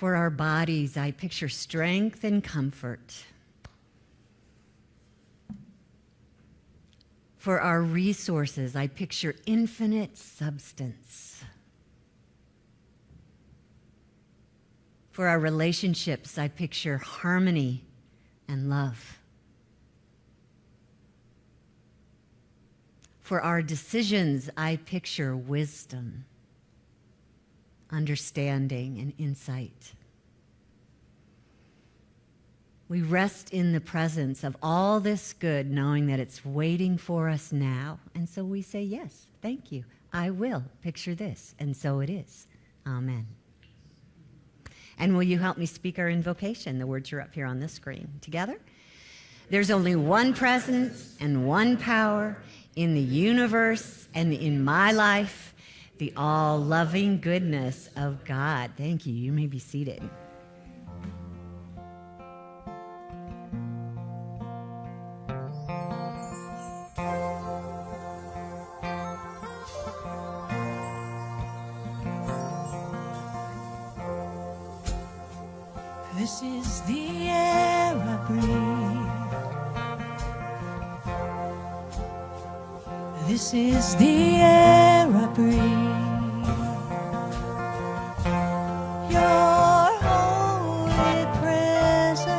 For our bodies, I picture strength and comfort. For our resources, I picture infinite substance. For our relationships, I picture harmony and love. For our decisions, I picture wisdom, understanding, and insight. We rest in the presence of all this good, knowing that it's waiting for us now. And so we say, yes, thank you. I will picture this. And so it is. Amen. And will you help me speak our invocation? The words are up here on the screen. Together? There's only one presence and one power in the universe and in my life, the all-loving goodness of God. Thank you. You may be seated. This is the air I breathe. This is the air I breathe. Your holy presence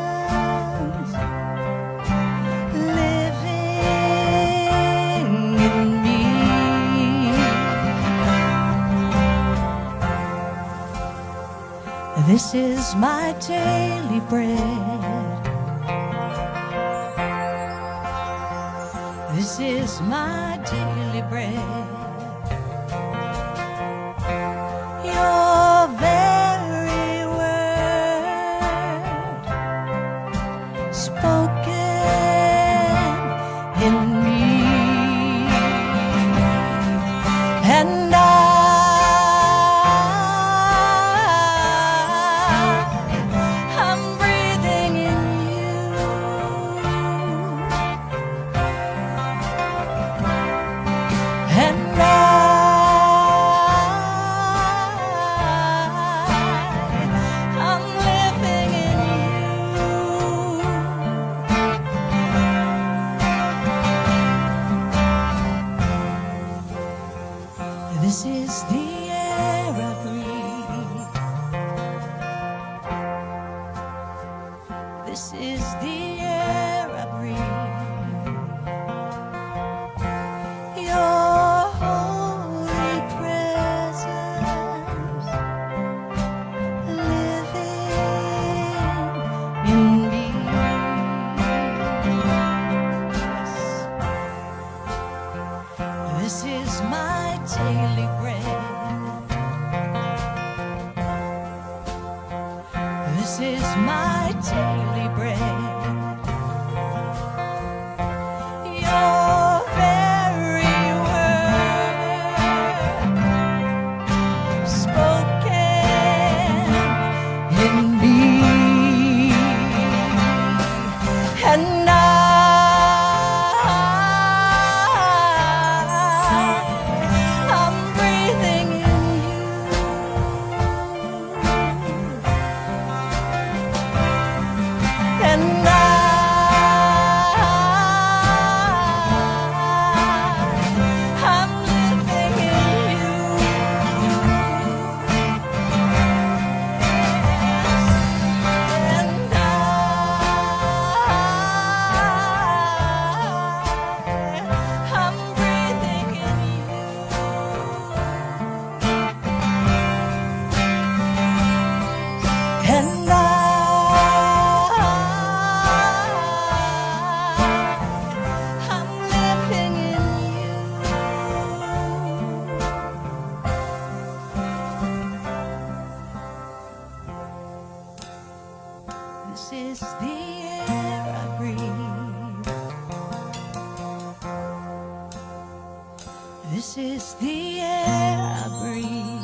living in me. This is my daily bread. This is my daily bread. Your very word spoken in me. And I'm breathing in you. And I'm living in you. This is the air I breathe. This is the air I breathe. Your holy presence living in me. Yes. This is my daily bread. This is my daily bread. Your very word spoken in me. And I'm breathing in you. And I'm living in you. And I'm breathing in you. And I'm living in you. This is the air I breathe. This is the air I breathe.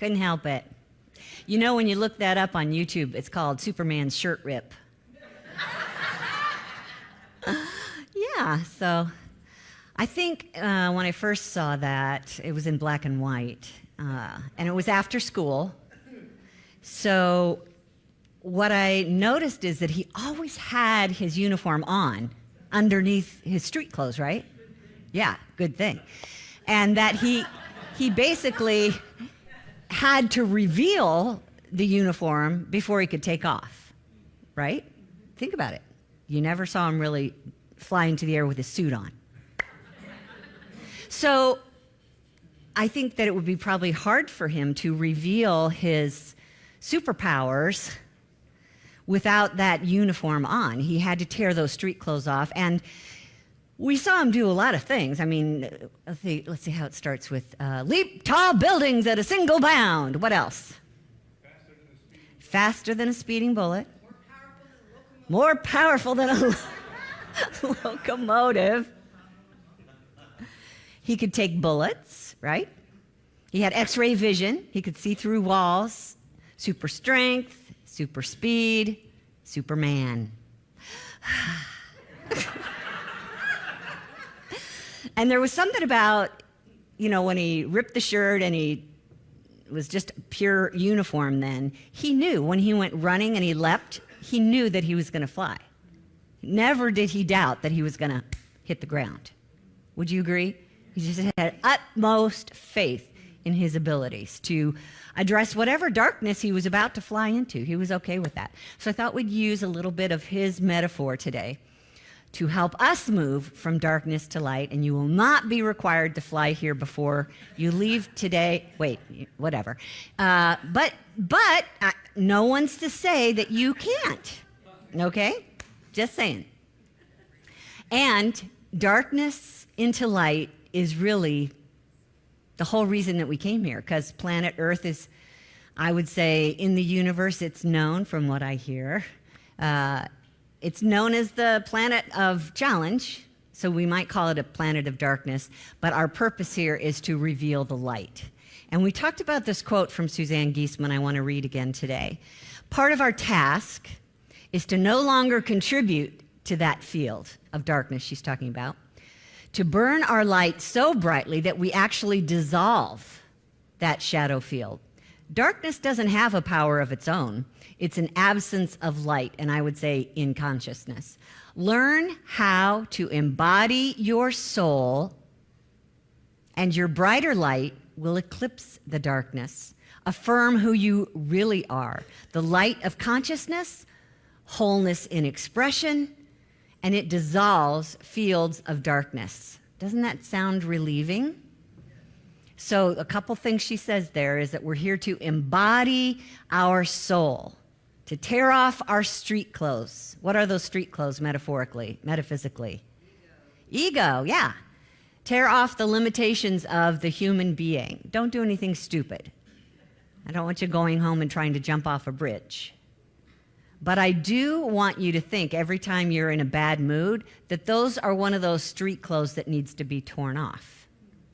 Couldn't help it. You know, when you look that up on YouTube, it's called Superman's shirt rip. Yeah, so I think when I first saw that, it was in black and white, and it was after school. So what I noticed is that he always had his uniform on underneath his street clothes, right? Yeah, good thing. And that he basically had to reveal the uniform before he could take off, right? Think about it. You never saw him really fly into the air with his suit on. So I think that it would be probably hard for him to reveal his superpowers without that uniform on. He had to tear those street clothes off. And we saw him do a lot of things. I mean, let's see how it starts with leap tall buildings at a single bound. What else? Faster than a speeding bullet. More powerful than a locomotive. He could take bullets, right? He had X-ray vision. He could see through walls. Super strength, super speed, Superman. And there was something about, you know, when he ripped the shirt and he was just pure uniform then, he knew when he went running and he leapt, he knew that he was going to fly. Never did he doubt that he was going to hit the ground. Would you agree? He just had utmost faith in his abilities to address whatever darkness he was about to fly into. He was okay with that. So I thought we'd use a little bit of his metaphor today to help us move from darkness to light, and you will not be required to fly here before you leave today. Wait, whatever. But no one's to say that you can't, okay? Just saying. And darkness into light is really the whole reason that we came here, because planet Earth is, I would say, in the universe, it's known from what I hear. It's known as the planet of challenge, so we might call it a planet of darkness, but our purpose here is to reveal the light. And we talked about this quote from Suzanne Giesemann I want to read again today. Part of our task is to no longer contribute to that field of darkness she's talking about, to burn our light so brightly that we actually dissolve that shadow field. Darkness doesn't have a power of its own. It's an absence of light, and I would say in consciousness. Learn how to embody your soul, and your brighter light will eclipse the darkness. Affirm who you really are, the light of consciousness, wholeness in expression, and it dissolves fields of darkness. Doesn't that sound relieving? So a couple things she says there is that we're here to embody our soul, to tear off our street clothes. What are those street clothes metaphorically, metaphysically? Ego, yeah. Tear off the limitations of the human being. Don't do anything stupid. I don't want you going home and trying to jump off a bridge. But I do want you to think every time you're in a bad mood that those are one of those street clothes that needs to be torn off.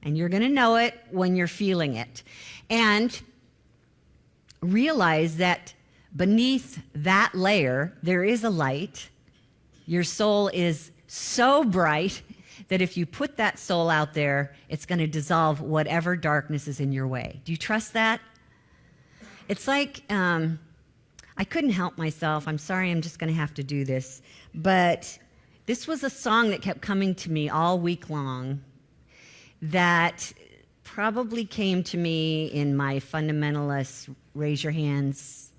And you're going to know it when you're feeling it. And realize that beneath that layer, there is a light. Your soul is so bright that if you put that soul out there, it's going to dissolve whatever darkness is in your way. Do you trust that? It's like, I couldn't help myself. I'm sorry, I'm just going to have to do this. But this was a song that kept coming to me all week long that probably came to me in my fundamentalist, raise your hands,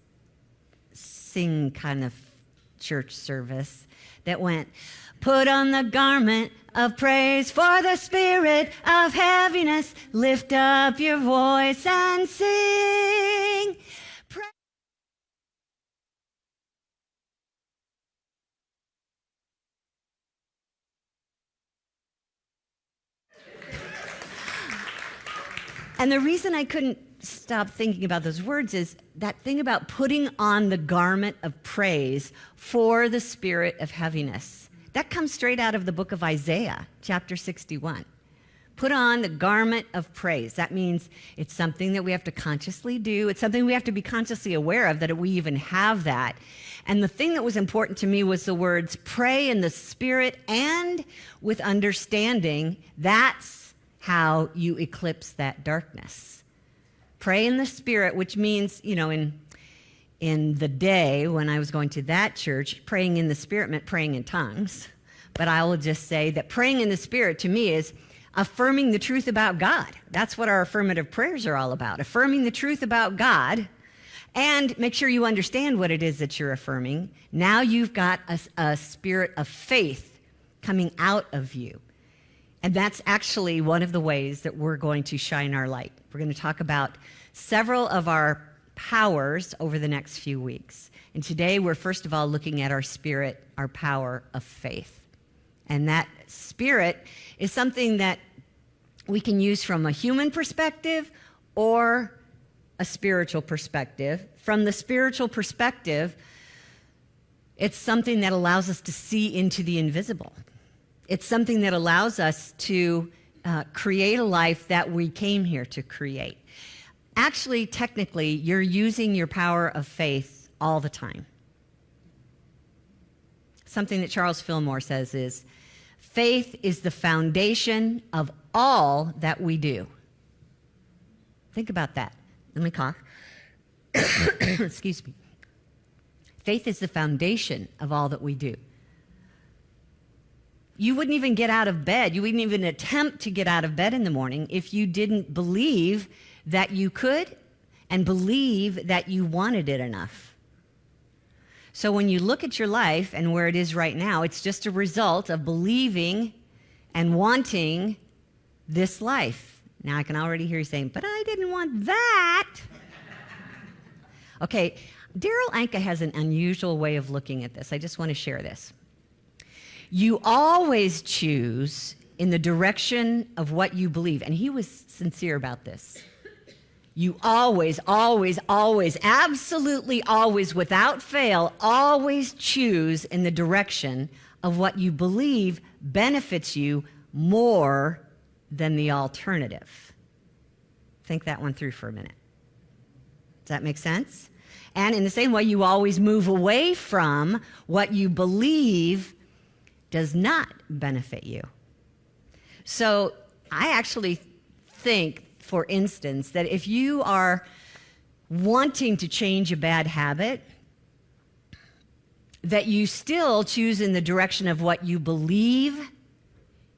sing kind of church service that went, put on the garment of praise for the spirit of heaviness, lift up your voice and sing. And the reason I couldn't stop thinking about those words is that thing about putting on the garment of praise for the spirit of heaviness. That comes straight out of the book of Isaiah, chapter 61. Put on the garment of praise. That means it's something that we have to consciously do. It's something we have to be consciously aware of, that we even have that. And the thing that was important to me was the words pray in the Spirit and with understanding. That's how you eclipse that darkness. Pray in the Spirit, which means, in the day when I was going to that church, praying in the Spirit meant praying in tongues. But I will just say that praying in the Spirit to me is affirming the truth about God. That's what our affirmative prayers are all about. Affirming the truth about God, and make sure you understand what it is that you're affirming. Now you've got a spirit of faith coming out of you. And that's actually one of the ways that we're going to shine our light. We're going to talk about several of our powers over the next few weeks. And today we're first of all looking at our spirit, our power of faith. And that spirit is something that we can use from a human perspective or a spiritual perspective. From the spiritual perspective, it's something that allows us to see into the invisible. It's something that allows us to create a life that we came here to create. Actually, technically, you're using your power of faith all the time. Something that Charles Fillmore says is, faith is the foundation of all that we do. Think about that. Let me cough. Excuse me. Faith is the foundation of all that we do. You wouldn't even get out of bed. You wouldn't even attempt to get out of bed in the morning if you didn't believe that you could and believe that you wanted it enough. So when you look at your life and where it is right now, it's just a result of believing and wanting this life. Now I can already hear you saying, but I didn't want that. Okay, Daryl Anka has an unusual way of looking at this. I just want to share this. You always choose in the direction of what you believe. And he was sincere about this. You always, always, always, absolutely always, without fail, always choose in the direction of what you believe benefits you more than the alternative. Think that one through for a minute. Does that make sense? And in the same way, you always move away from what you believe does not benefit you. So I actually think, for instance, that if you are wanting to change a bad habit, that you still choose in the direction of what you believe,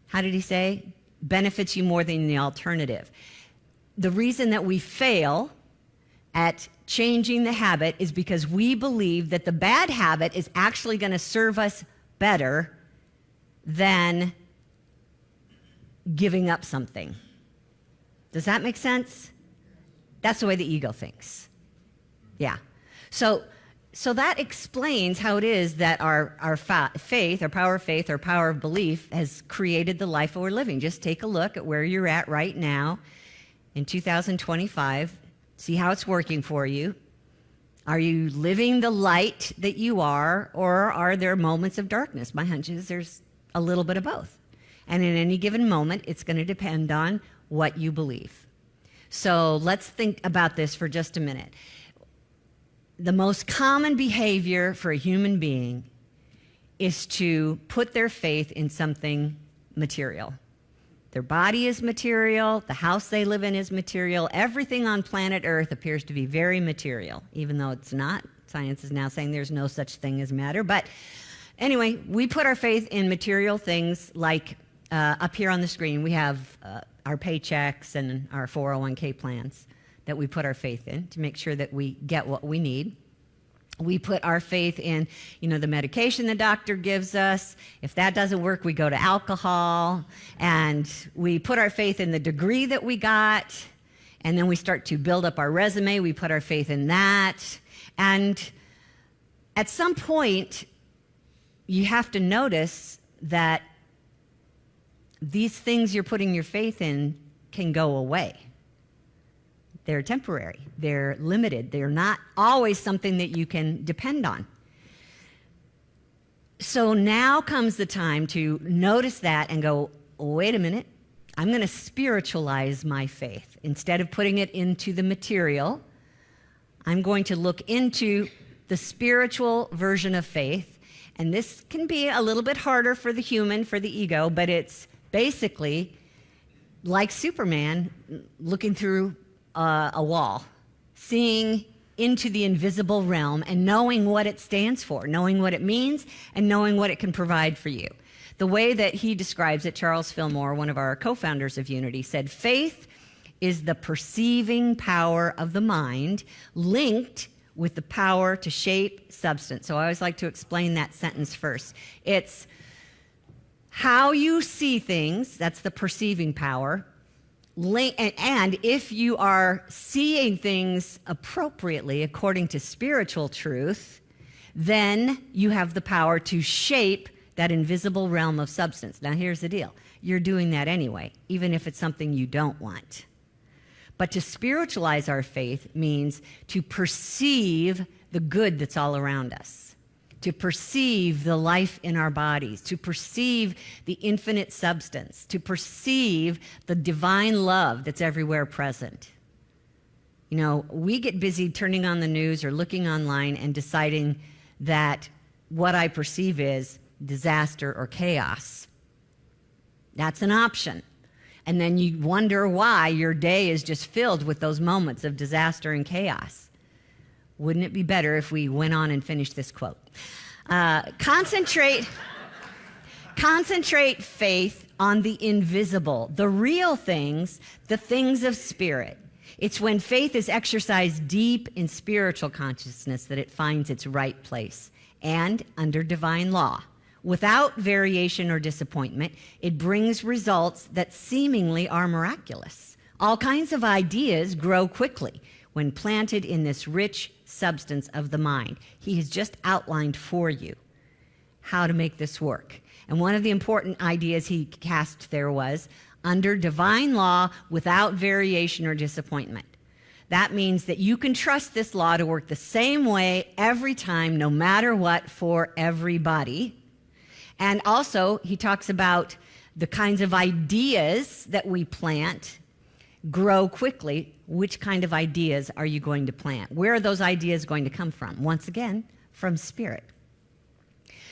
how did he say, benefits you more than the alternative. The reason that we fail at changing the habit is because we believe that the bad habit is actually going to serve us better than giving up something. Does that make sense? That's the way the ego thinks. Yeah. So that explains how it is that our faith, our power of faith, our power of belief has created the life that we're living. Just take a look at where you're at right now in 2025. See how it's working for you. Are you living the light that you are, or are there moments of darkness? My hunch is there's a little bit of both. And in any given moment, it's going to depend on what you believe. So let's think about this for just a minute. The most common behavior for a human being is to put their faith in something material. Their body is material, the house they live in is material, everything on planet Earth appears to be very material, even though it's not. Science is now saying there's no such thing as matter. But anyway, we put our faith in material things like up here on the screen, we have our paychecks and our 401k plans that we put our faith in to make sure that we get what we need. We put our faith in, the medication the doctor gives us. If that doesn't work, we go to alcohol. And we put our faith in the degree that we got. And then we start to build up our resume. We put our faith in that. And at some point, you have to notice that these things you're putting your faith in can go away. They're temporary. They're limited. They're not always something that you can depend on. So now comes the time to notice that and go, wait a minute. I'm going to spiritualize my faith. Instead of putting it into the material, I'm going to look into the spiritual version of faith. And this can be a little bit harder for the human, for the ego, but it's basically like Superman looking through a wall, seeing into the invisible realm and knowing what it stands for, knowing what it means, and knowing what it can provide for you. The way that he describes it, Charles Fillmore, one of our co-founders of Unity, said, faith is the perceiving power of the mind linked with the power to shape substance. So I always like to explain that sentence first. It's how you see things, that's the perceiving power, and if you are seeing things appropriately according to spiritual truth, then you have the power to shape that invisible realm of substance. Now here's the deal. You're doing that anyway, even if it's something you don't want. But to spiritualize our faith means to perceive the good that's all around us, to perceive the life in our bodies, to perceive the infinite substance, to perceive the divine love that's everywhere present. You know, we get busy turning on the news or looking online and deciding that what I perceive is disaster or chaos. That's an option. And then you wonder why your day is just filled with those moments of disaster and chaos. Wouldn't it be better if we went on and finished this quote? Concentrate faith on the invisible, the real things, the things of spirit. It's when faith is exercised deep in spiritual consciousness that it finds its right place and under divine law. Without variation or disappointment, it brings results that seemingly are miraculous. All kinds of ideas grow quickly when planted in this rich substance of the mind. He has just outlined for you how to make this work. And one of the important ideas he cast there was, under divine law, without variation or disappointment. That means that you can trust this law to work the same way every time, no matter what, for everybody. And also, he talks about the kinds of ideas that we plant grow quickly. Which kind of ideas are you going to plant? Where are those ideas going to come from? Once again, from spirit.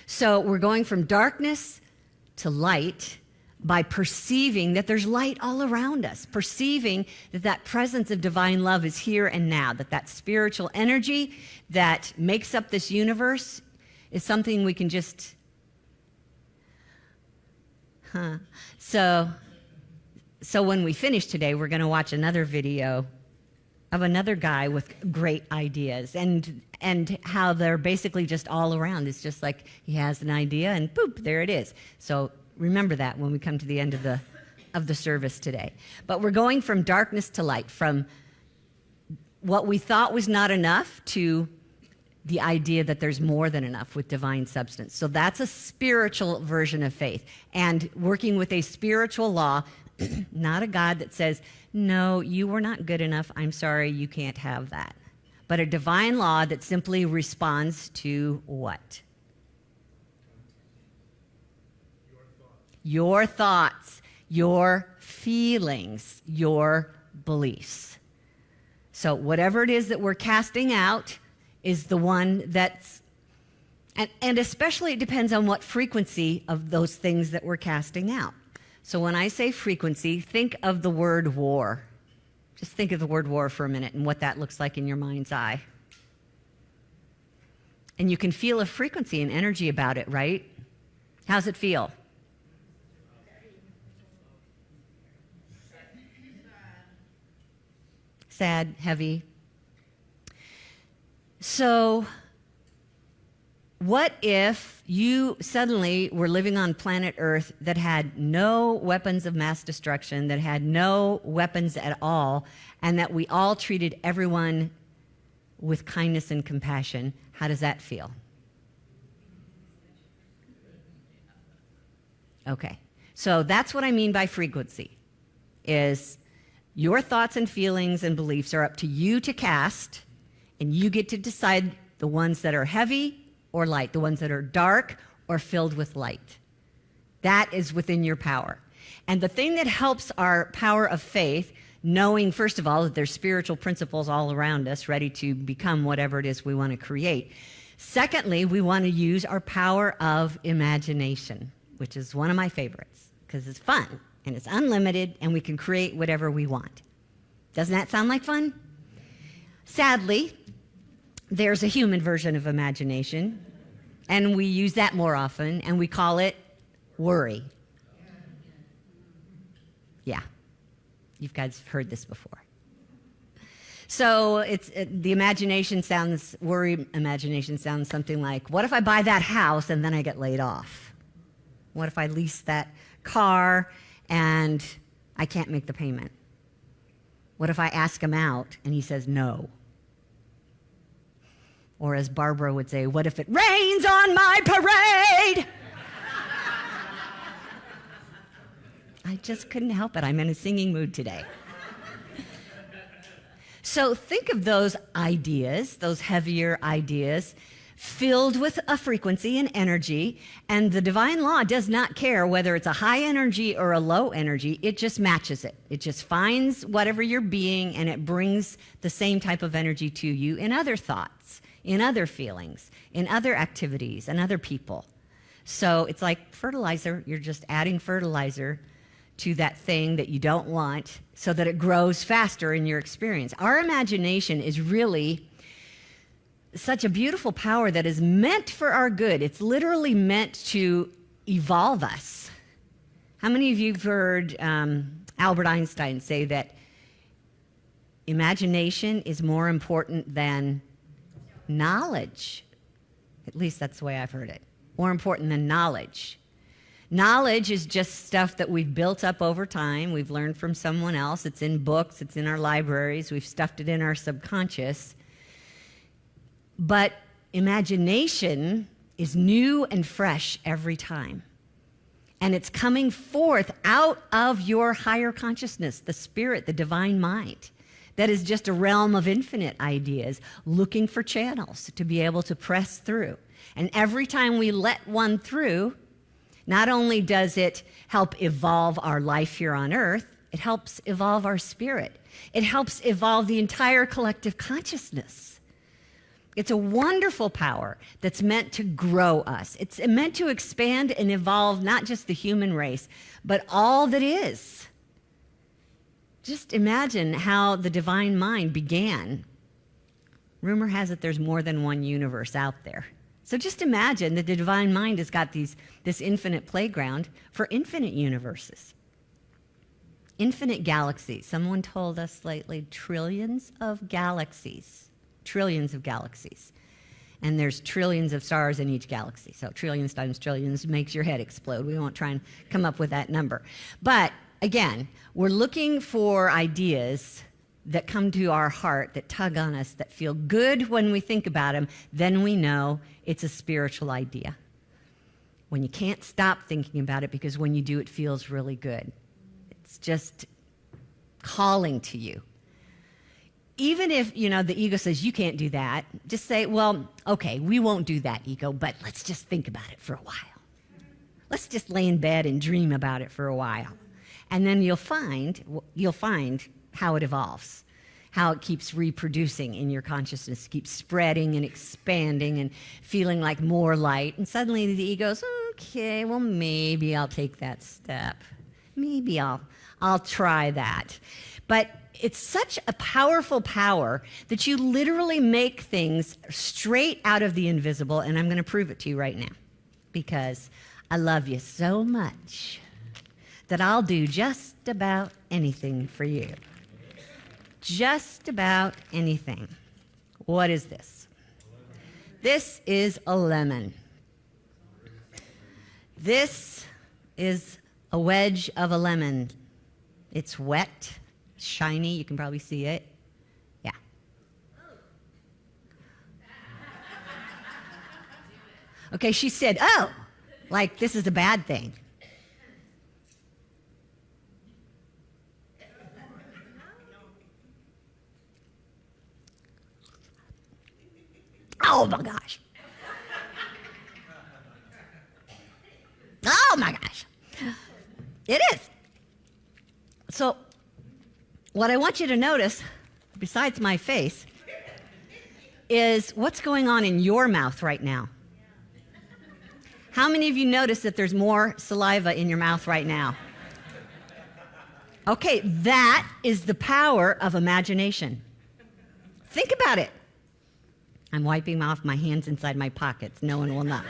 So we're going from darkness to light by perceiving that there's light all around us, perceiving that that presence of divine love is here and now, that that spiritual energy that makes up this universe is something we can just... So when we finish today, we're going to watch another video of another guy with great ideas and how they're basically just all around. It's just like he has an idea and boop, there it is. So remember that when we come to the end of the service today. But we're going from darkness to light, from what we thought was not enough to the idea that there's more than enough with divine substance. So that's a spiritual version of faith. And working with a spiritual law, not a God that says, no, you were not good enough, I'm sorry, you can't have that. But a divine law that simply responds to what? Your thoughts, your feelings, your beliefs. So whatever it is that we're casting out is the one that's, and especially it depends on what frequency of those things that we're casting out. So when I say frequency, think of the word war. Just think of the word war for a minute and what that looks like in your mind's eye. And you can feel a frequency and energy about it, right? How's it feel? Sad, heavy. So what if you suddenly were living on planet Earth that had no weapons of mass destruction, that had no weapons at all, and that we all treated everyone with kindness and compassion? How does that feel? Okay, so that's what I mean by frequency, is your thoughts and feelings and beliefs are up to you to cast, and you get to decide the ones that are heavy or light, the ones that are dark or filled with light. That is within your power. And the thing that helps our power of faith, knowing, first of all, that there's spiritual principles all around us ready to become whatever it is we want to create. Secondly, we want to use our power of imagination, which is one of my favorites because it's fun and it's unlimited and we can create whatever we want. Doesn't that sound like fun? Sadly, there's a human version of imagination, and we use that more often, and we call it worry. Yeah, you guys have heard this before. So the worry imagination sounds something like, what if I buy that house and then I get laid off? What if I lease that car and I can't make the payment? What if I ask him out and he says no? Or as Barbara would say, what if it rains on my parade? I just couldn't help it. I'm in a singing mood today. So think of those ideas, those heavier ideas, filled with a frequency and energy, and the divine law does not care whether it's a high energy or a low energy. It just matches it. It just finds whatever you're being, and it brings the same type of energy to you in other thoughts, in other feelings, in other activities, and other people. So it's like fertilizer. You're just adding fertilizer to that thing that you don't want so that it grows faster in your experience. Our imagination is really such a beautiful power that is meant for our good. It's literally meant to evolve us. How many of you have heard Albert Einstein say that imagination is more important than knowledge? At least that's the way I've heard it. More important than knowledge. Knowledge is just stuff that we've built up over time. We've learned from someone else. It's in books. It's in our libraries. We've stuffed it in our subconscious. But imagination is new and fresh every time. And it's coming forth out of your higher consciousness, the spirit, the divine mind. That is just a realm of infinite ideas looking for channels to be able to press through. And every time we let one through, not only does it help evolve our life here on earth, it helps evolve our spirit. It helps evolve the entire collective consciousness. It's a wonderful power that's meant to grow us. It's meant to expand and evolve not just the human race, but all that is. Just imagine how the divine mind began. Rumor has it there's more than one universe out there. So just imagine that the divine mind has got this infinite playground for infinite universes. Infinite galaxies. Someone told us lately trillions of galaxies. Trillions of galaxies. And there's trillions of stars in each galaxy. So trillions times trillions makes your head explode. We won't try and come up with that number. But again, we're looking for ideas that come to our heart, that tug on us, that feel good when we think about them. Then we know it's a spiritual idea. When you can't stop thinking about it because when you do, it feels really good. It's just calling to you. Even if, the ego says you can't do that, just say, well, okay, we won't do that, ego, but let's just think about it for a while. Let's just lay in bed and dream about it for a while. And then you'll find how it evolves, how it keeps reproducing in your consciousness, keeps spreading and expanding and feeling like more light. And suddenly the ego goes, okay, well, maybe I'll take that step. Maybe I'll try that. But it's such a powerful power that you literally make things straight out of the invisible, and I'm going to prove it to you right now because I love you so much that I'll do just about anything for you. Just about anything. What is this? This is a lemon. This is a wedge of a lemon. It's wet, shiny, you can probably see it. Yeah. Okay, she said, oh, like this is a bad thing. Oh my gosh. Oh my gosh. It is. what I want you to notice, besides my face, is what's going on in your mouth right now. How many of you notice that there's more saliva in your mouth right now? Okay, that is the power of imagination. Think about it. I'm wiping off my hands inside my pockets. No one will know.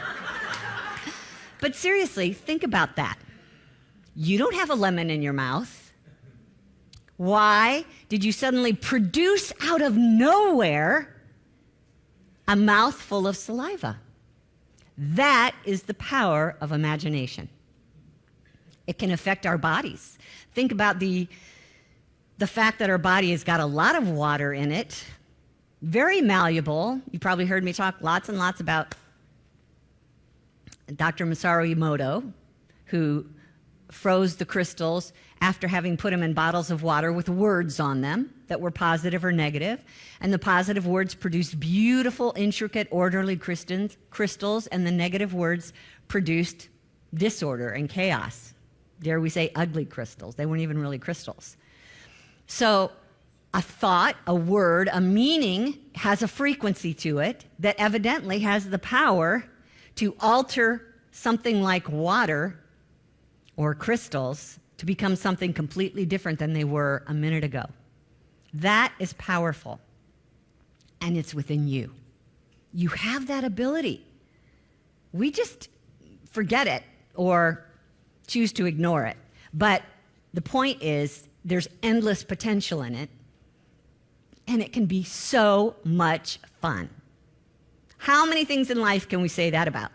But seriously, think about that. You don't have a lemon in your mouth. Why did you suddenly produce out of nowhere a mouthful of saliva? That is the power of imagination. It can affect our bodies. Think about the fact that our body has got a lot of water in it, very malleable. You probably heard me talk lots and lots about Dr. Masaru Emoto, who froze the crystals after having put them in bottles of water with words on them that were positive or negative. And the positive words produced beautiful, intricate, orderly crystals, and the negative words produced disorder and chaos. Dare we say ugly crystals. They weren't even really crystals. So a thought, a word, a meaning has a frequency to it that evidently has the power to alter something like water or crystals to become something completely different than they were a minute ago. That is powerful, and it's within you. You have that ability. We just forget it or choose to ignore it. But the point is, there's endless potential in it, and it can be so much fun. How many things in life can we say that about?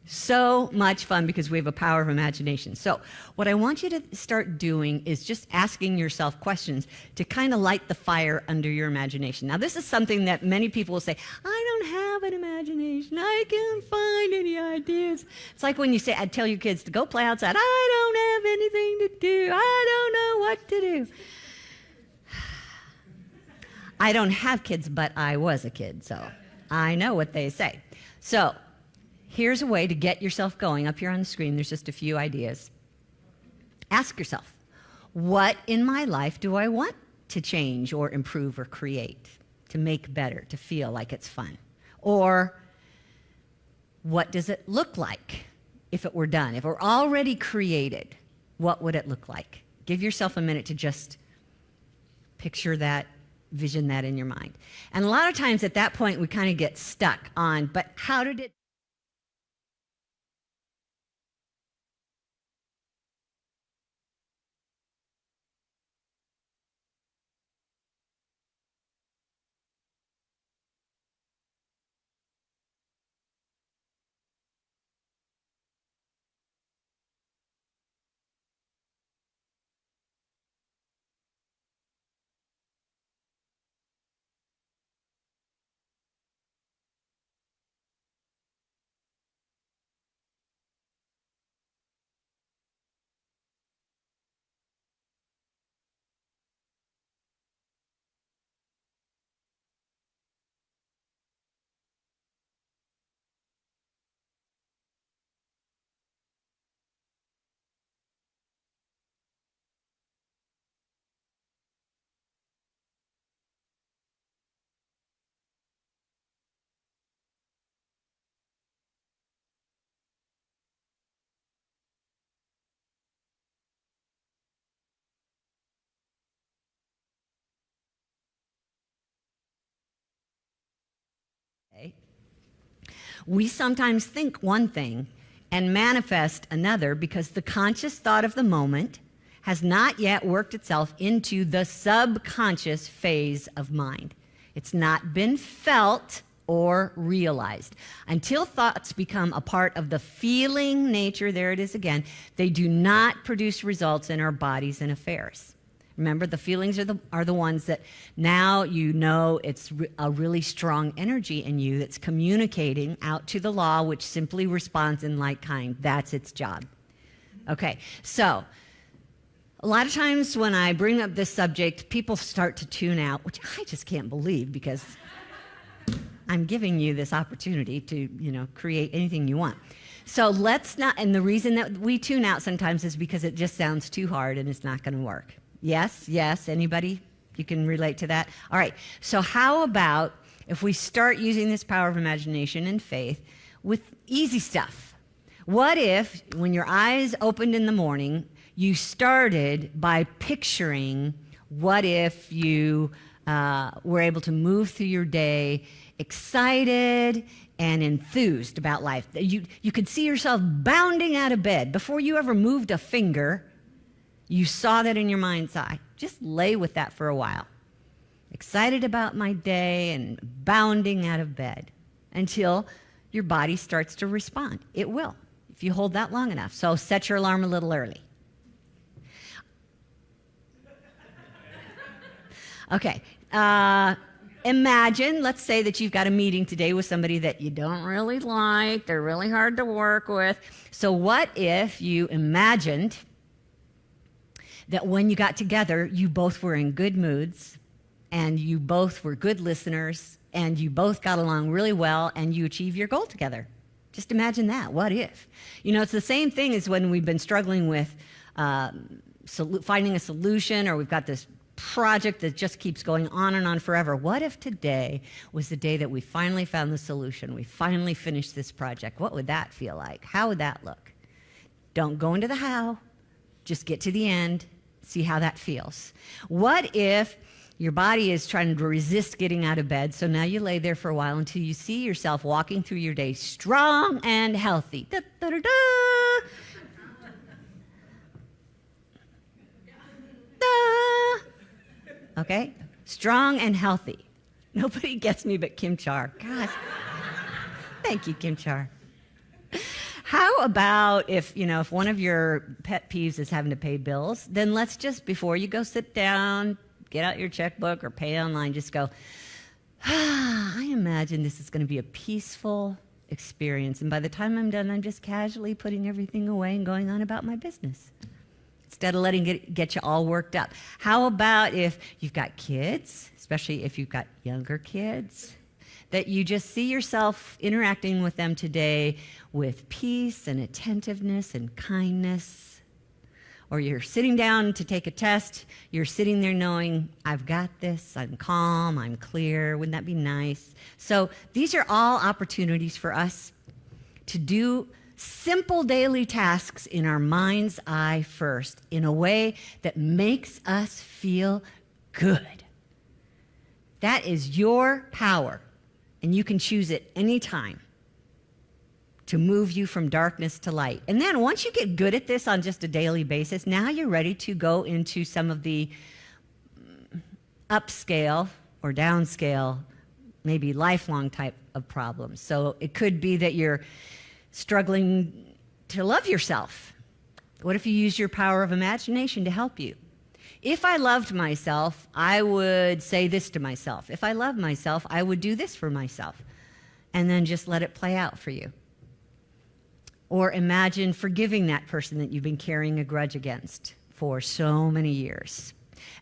So much fun because we have a power of imagination. So what I want you to start doing is just asking yourself questions to kind of light the fire under your imagination. Now, this is something that many people will say, I don't have an imagination. I can't find any ideas. It's like when you say, I'd tell your kids to go play outside. I don't have anything to do. I don't know what to do. I don't have kids, but I was a kid, so I know what they say. So here's a way to get yourself going. Up here on the screen, there's just a few ideas. Ask yourself, what in my life do I want to change or improve or create, to make better, to feel like it's fun? Or what does it look like if it were done? If it were already created, what would it look like? Give yourself a minute to just picture that, vision that in your mind. And a lot of times at that point, we kind of get stuck on, but how did it? We sometimes think one thing and manifest another because the conscious thought of the moment has not yet worked itself into the subconscious phase of mind. It's not been felt or realized. Until thoughts become a part of the feeling nature, there it is again, they do not produce results in our bodies and affairs. Remember, the feelings are the ones that now you know it's a really strong energy in you that's communicating out to the law, which simply responds in like kind. That's its job. Okay, so a lot of times when I bring up this subject, people start to tune out, which I just can't believe because I'm giving you this opportunity to, create anything you want. So let's not, and the reason that we tune out sometimes is because it just sounds too hard and it's not going to work. Yes, yes. Anybody? You can relate to that? All right. So how about if we start using this power of imagination and faith with easy stuff? What if, when your eyes opened in the morning, you started by picturing what if you were able to move through your day excited and enthused about life? You could see yourself bounding out of bed. Before you ever moved a finger, you saw that in your mind's eye. Just lay with that for a while. Excited about my day and bounding out of bed until your body starts to respond. It will, if you hold that long enough. So set your alarm a little early. Okay. Imagine, let's say that you've got a meeting today with somebody that you don't really like. They're really hard to work with. So what if you imagined that when you got together, you both were in good moods, and you both were good listeners, and you both got along really well, and you achieve your goal together? Just imagine that. What if? You know, it's the same thing as when we've been struggling with finding a solution, or we've got this project that just keeps going on and on forever. What if today was the day that we finally found the solution? We finally finished this project. What would that feel like? How would that look? Don't go into the how. Just get to the end. See how that feels. What if your body is trying to resist getting out of bed, so now you lay there for a while until you see yourself walking through your day strong and healthy. Da, da, da, da. Da. Okay? Strong and healthy. Nobody gets me but Kim Char. Gosh. Thank you, Kim Char. How about if one of your pet peeves is having to pay bills, then let's just, before you go sit down, get out your checkbook or pay online, just go, I imagine this is going to be a peaceful experience. And by the time I'm done, I'm just casually putting everything away and going on about my business, instead of letting it get you all worked up. How about if you've got kids, especially if you've got younger kids, that you just see yourself interacting with them today with peace and attentiveness and kindness? Or you're sitting down to take a test, you're sitting there knowing, I've got this, I'm calm, I'm clear. Wouldn't that be nice? So these are all opportunities for us to do simple daily tasks in our mind's eye first, in a way that makes us feel good. That is your power. And you can choose it anytime to move you from darkness to light. And then once you get good at this on just a daily basis, now you're ready to go into some of the upscale or downscale, maybe lifelong type of problems. So it could be that you're struggling to love yourself. What if you use your power of imagination to help you? If I loved myself, I would say this to myself. If I loved myself, I would do this for myself. And then just let it play out for you. Or imagine forgiving that person that you've been carrying a grudge against for so many years.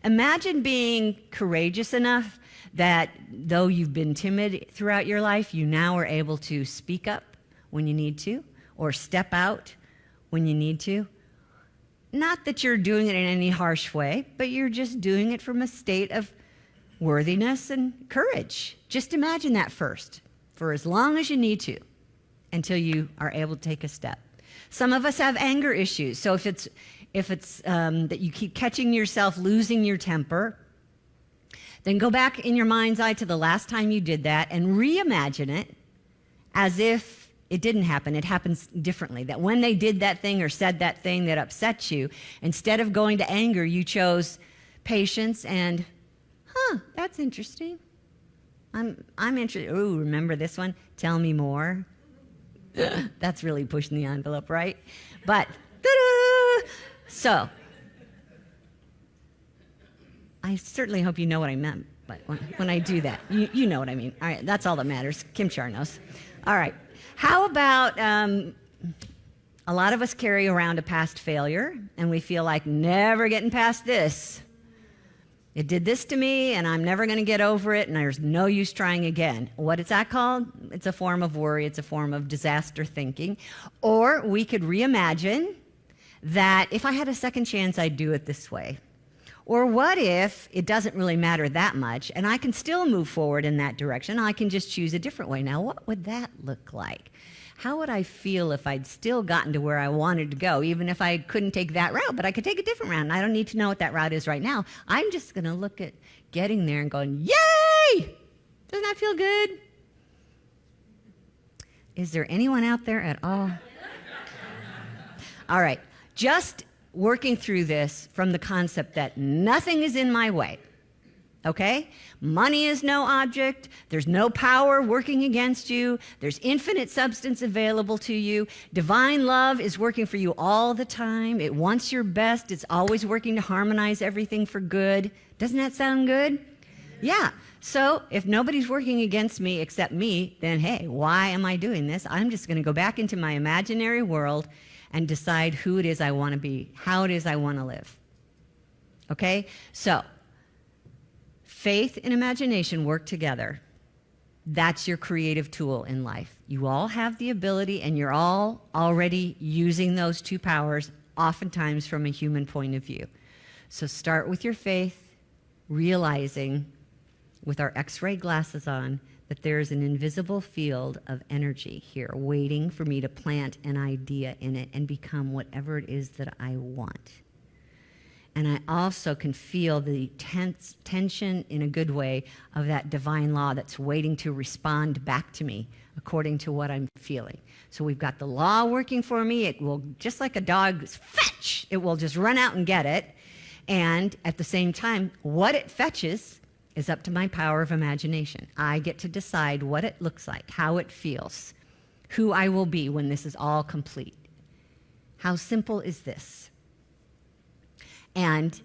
Imagine being courageous enough that though you've been timid throughout your life, you now are able to speak up when you need to, or step out when you need to. Not that you're doing it in any harsh way, but you're just doing it from a state of worthiness and courage. Just imagine that first, for as long as you need to, until you are able to take a step. Some of us have anger issues. So if it's that you keep catching yourself losing your temper, then go back in your mind's eye to the last time you did that and reimagine it as if it didn't happen. It happens differently. That when they did that thing or said that thing that upset you, instead of going to anger, you chose patience and, that's interesting. I'm interested. Ooh, remember this one? Tell me more. That's really pushing the envelope, right? But, ta-da! So, I certainly hope you know what I meant, but when I do that, you know what I mean. All right, that's all that matters. Kim Char knows. All right. How about a lot of us carry around a past failure, and we feel like never getting past this. It did this to me, and I'm never going to get over it, and there's no use trying again. What is that called? It's a form of worry. It's a form of disaster thinking. Or we could reimagine that if I had a second chance, I'd do it this way. Or what if it doesn't really matter that much and I can still move forward in that direction? I can just choose a different way. Now, what would that look like? How would I feel if I'd still gotten to where I wanted to go, even if I couldn't take that route, but I could take a different route? And I don't need to know what that route is right now. I'm just going to look at getting there and going, yay! Doesn't that feel good? Is there anyone out there at all? All right, just working through this from the concept that nothing is in my way, okay? Money is no object. There's no power working against you. There's infinite substance available to you. Divine love is working for you all the time. It wants your best. It's always working to harmonize everything for good. Doesn't that sound good? Yeah. So if nobody's working against me except me, then hey, why am I doing this? I'm just going to go back into my imaginary world and decide who it is I want to be, how it is I want to live. Okay? So, faith and imagination work together. That's your creative tool in life. You all have the ability, and you're all already using those two powers, oftentimes from a human point of view. So start with your faith, realizing with our X-ray glasses on that there is an invisible field of energy here waiting for me to plant an idea in it and become whatever it is that I want. And I also can feel the tension in a good way of that divine law that's waiting to respond back to me according to what I'm feeling. So we've got the law working for me. It will, just like a dog's fetch, it will just run out and get it. And at the same time, what it fetches is up to my power of imagination. I get to decide what it looks like, how it feels, who I will be when this is all complete. How simple is this? And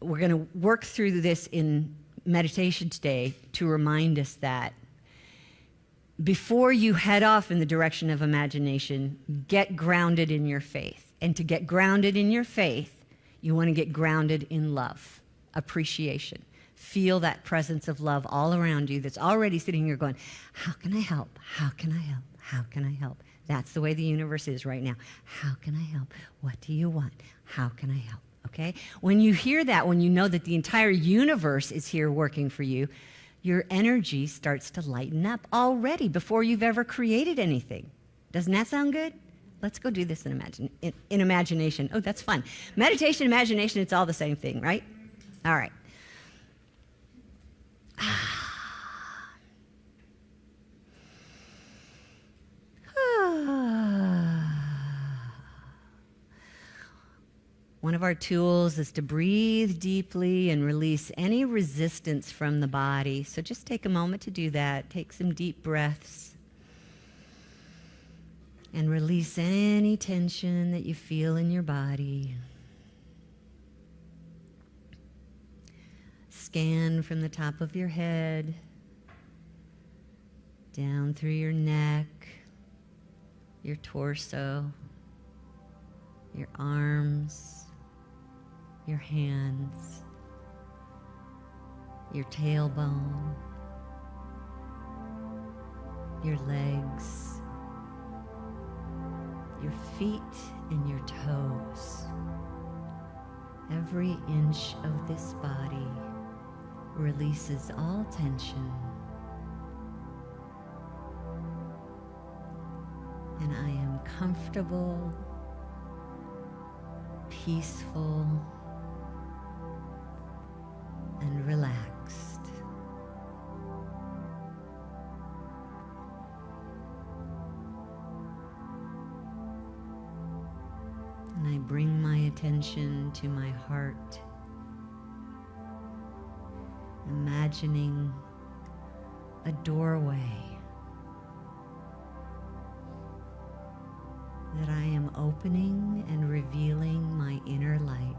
we're going to work through this in meditation today to remind us that before you head off in the direction of imagination, get grounded in your faith. And to get grounded in your faith, you want to get grounded in love, appreciation. Feel that presence of love all around you that's already sitting here going, how can I help? How can I help? How can I help? That's the way the universe is right now. How can I help? What do you want? How can I help? Okay? When you hear that, when you know that the entire universe is here working for you, your energy starts to lighten up already before you've ever created anything. Doesn't that sound good? Let's go do this in imagination. Oh, that's fun. Meditation, imagination, it's all the same thing, right? All right. One of our tools is to breathe deeply and release any resistance from the body. So just take a moment to do that. Take some deep breaths and release any tension that you feel in your body. Scan from the top of your head down through your neck, your torso, your arms, your hands, your tailbone, your legs, your feet and your toes. Every inch of this body releases all tension. And I am comfortable, peaceful, and relaxed. And I bring my attention to my heart, imagining a doorway that I am opening and revealing my inner light.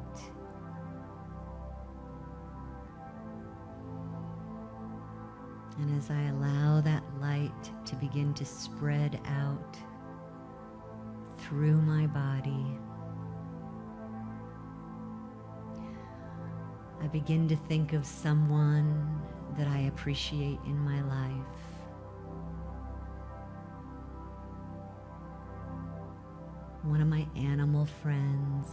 And as I allow that light to begin to spread out through my body, I begin to think of someone that I appreciate in my life. One of my animal friends,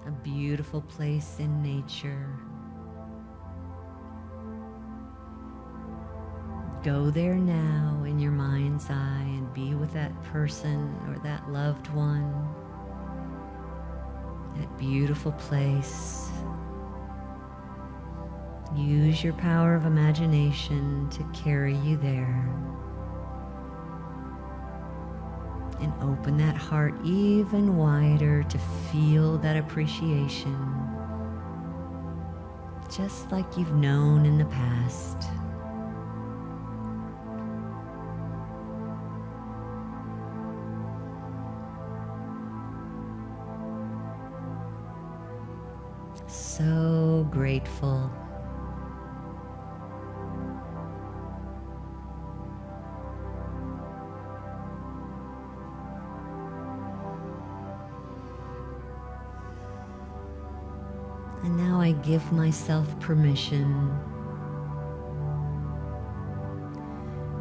a beautiful place in nature. Go there now in your mind's eye and be with that person or that loved one. That beautiful place. Use your power of imagination to carry you there. And open that heart even wider to feel that appreciation, just like you've known in the past. So grateful. And now I give myself permission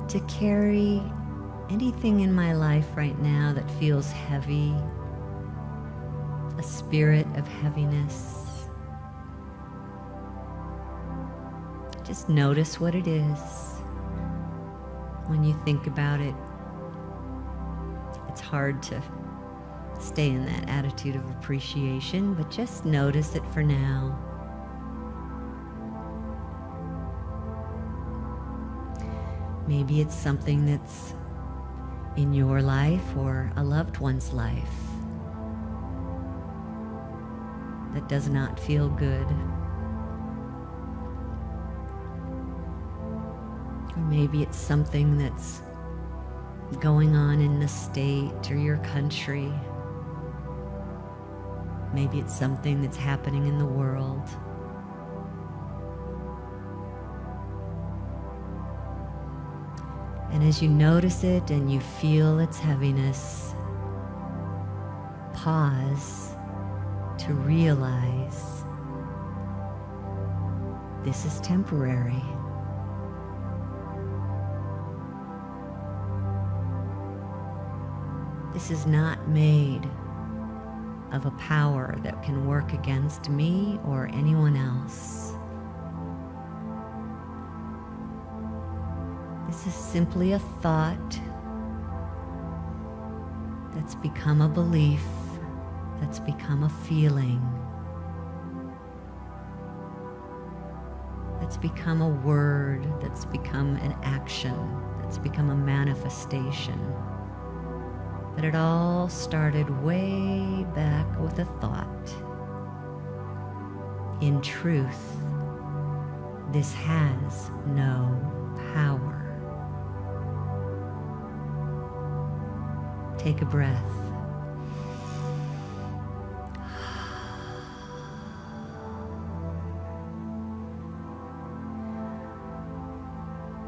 to carry anything in my life right now that feels heavy, a spirit of heaviness. Just notice what it is. When you think about it, it's hard to stay in that attitude of appreciation, but just notice it for now. Maybe it's something that's in your life or a loved one's life that does not feel good. Or maybe it's something that's going on in the state or your country. Maybe it's something that's happening in the world. And as you notice it and you feel its heaviness, pause to realize this is temporary. This is not made of a power that can work against me or anyone else. This is simply a thought that's become a belief, that's become a feeling, that's become a word, that's become an action, that's become a manifestation. But it all started way back with a thought. In truth, this has no power. Take a breath.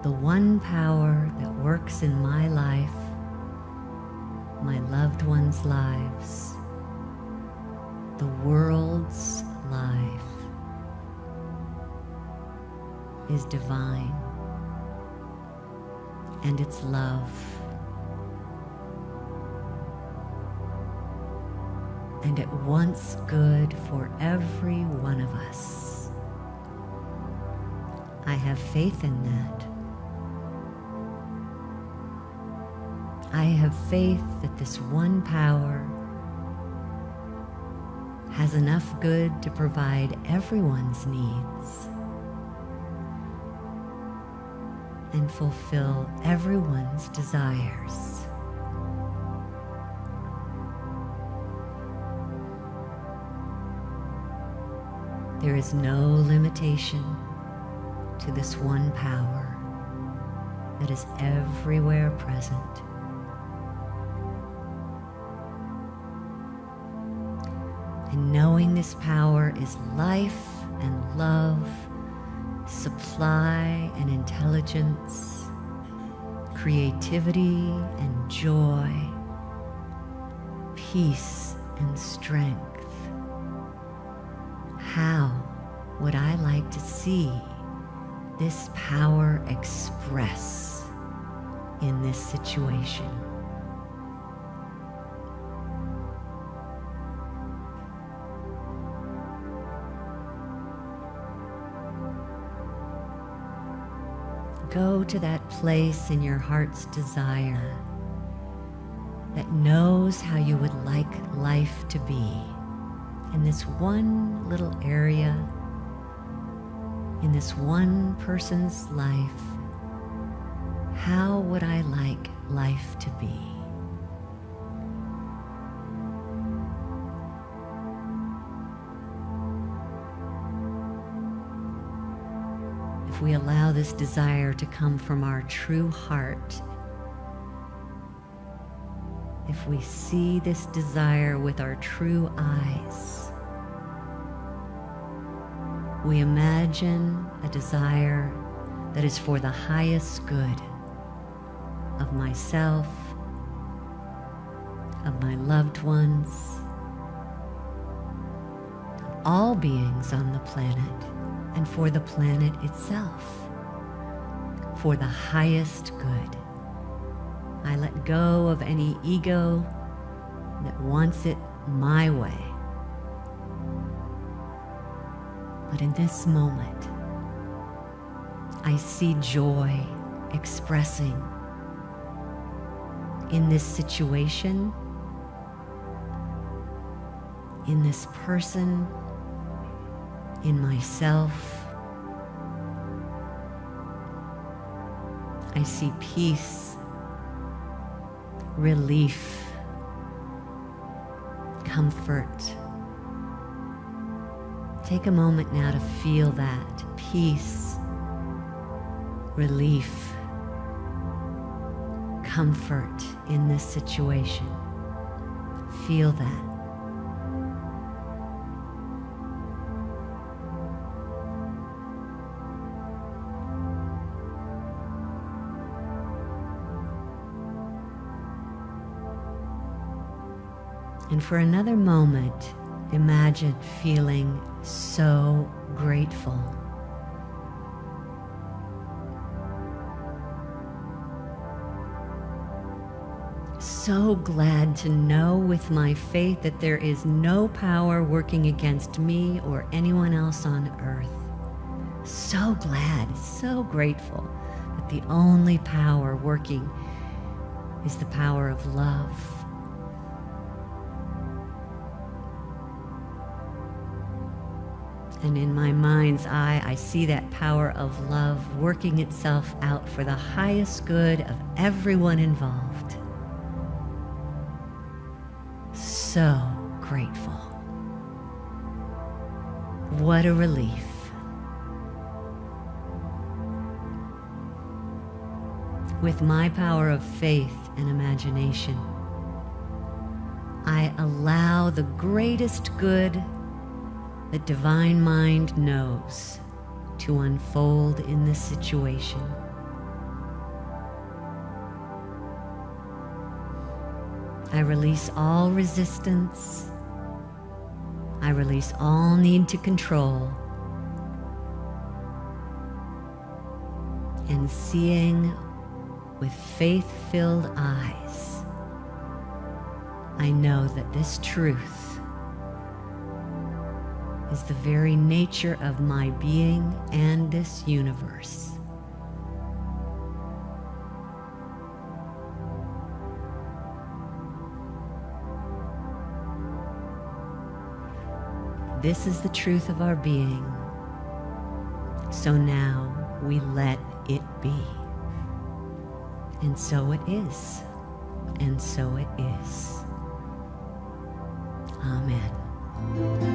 The one power that works in my life, my loved ones' lives, the world's life, is divine, and it's love. And it wants good for every one of us. I have faith in that. I have faith that this one power has enough good to provide everyone's needs and fulfill everyone's desires. There is no limitation to this one power that is everywhere present. And knowing this power is life and love, supply and intelligence, creativity and joy, peace and strength. How would I like to see this power express in this situation? go to that place in your heart's desire that knows how you would like life to be in this one little area, in this one person's life. How would I like life to be? If we allow this desire to come from our true heart, if we see this desire with our true eyes, we imagine a desire that is for the highest good of myself, of my loved ones, of all beings on the planet, and for the planet itself, for the highest good. I let go of any ego that wants it my way. But in this moment, I see joy expressing in this situation, in this person, in myself. I see peace, relief, comfort. Take a moment now to feel that peace, relief, comfort in this situation. Feel that. And for another moment, imagine feeling so grateful. So glad to know with my faith that there is no power working against me or anyone else on earth. So glad, so grateful that the only power working is the power of love. And in my mind's eye, I see that power of love working itself out for the highest good of everyone involved. So grateful. What a relief. With my power of faith and imagination, I allow the greatest good that Divine Mind knows to unfold in this situation. I release all resistance. I release all need to control. And seeing with faith-filled eyes, I know that this truth is the very nature of my being and this universe. This is the truth of our being. So now we let it be. And so it is. And so it is. Amen.